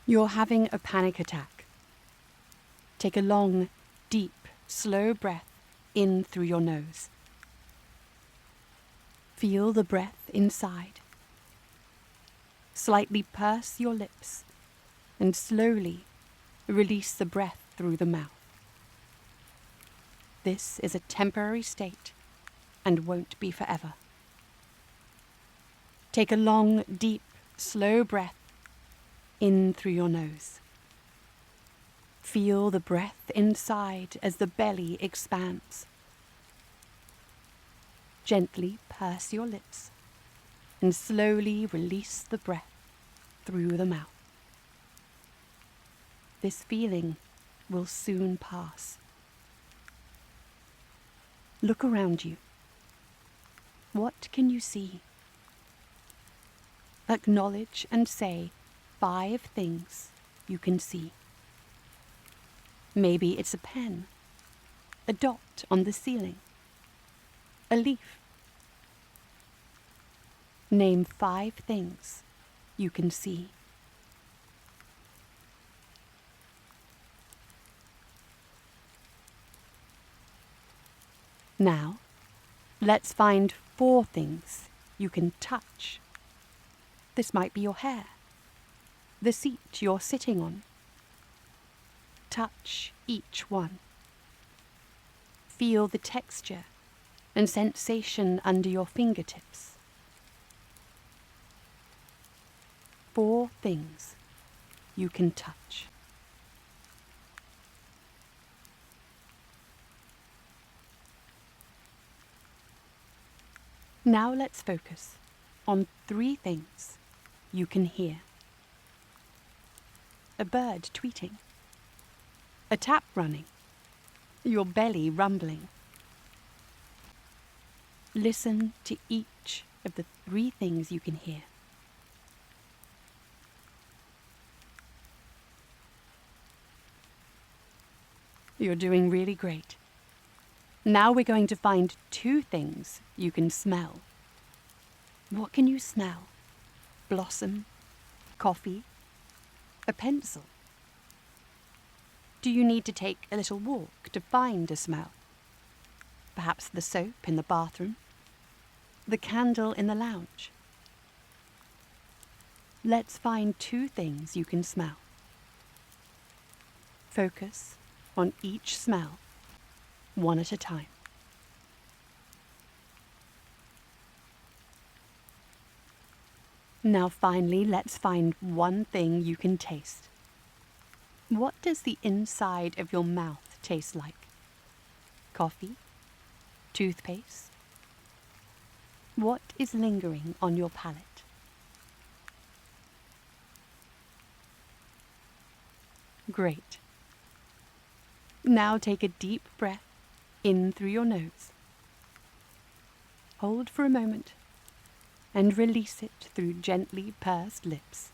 You're having a panic attack. Take a long, deep, slow breath in through your nose. Feel the breath inside. Slightly purse your lips and slowly release the breath through the mouth. This is a temporary state and won't be forever. Take a long, deep, slow breath in through your nose. Feel the breath inside as the belly expands. Gently purse your lips and slowly release the breath through the mouth. This feeling will soon pass. Look around you. What can you see? Acknowledge and say 5 things you can see. Maybe it's a pen, a dot on the ceiling, a leaf. Name 5 things you can see. Now, let's find 4 things you can touch. This might be your hair, the seat you're sitting on. Touch each one. Feel the texture and sensation under your fingertips. 4 things you can touch. Now let's focus on 3 things you can hear. A bird tweeting, a tap running, your belly rumbling. Listen to each of the 3 things you can hear. You're doing really great. Now we're going to find 2 things you can smell. What can you smell? Blossom? Coffee? A pencil? Do you need to take a little walk to find a smell? Perhaps the soap in the bathroom? The candle in the lounge? Let's find 2 things you can smell. Focus on each smell, one at a time. Now finally, let's find 1 thing you can taste. What does the inside of your mouth taste like? Coffee? Toothpaste? What is lingering on your palate? Great. Now take a deep breath in through your nose. Hold for a moment and release it through gently pursed lips.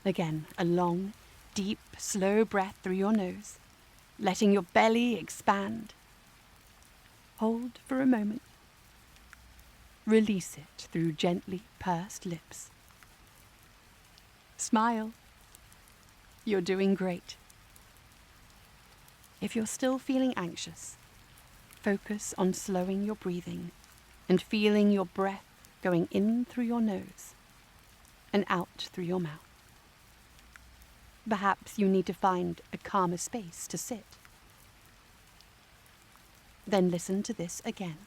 Again, a long, deep, slow breath through your nose, letting your belly expand. Hold for a moment. Release it through gently pursed lips. Smile. You're doing great. If you're still feeling anxious, focus on slowing your breathing and feeling your breath going in through your nose and out through your mouth. Perhaps you need to find a calmer space to sit. Then listen to this again.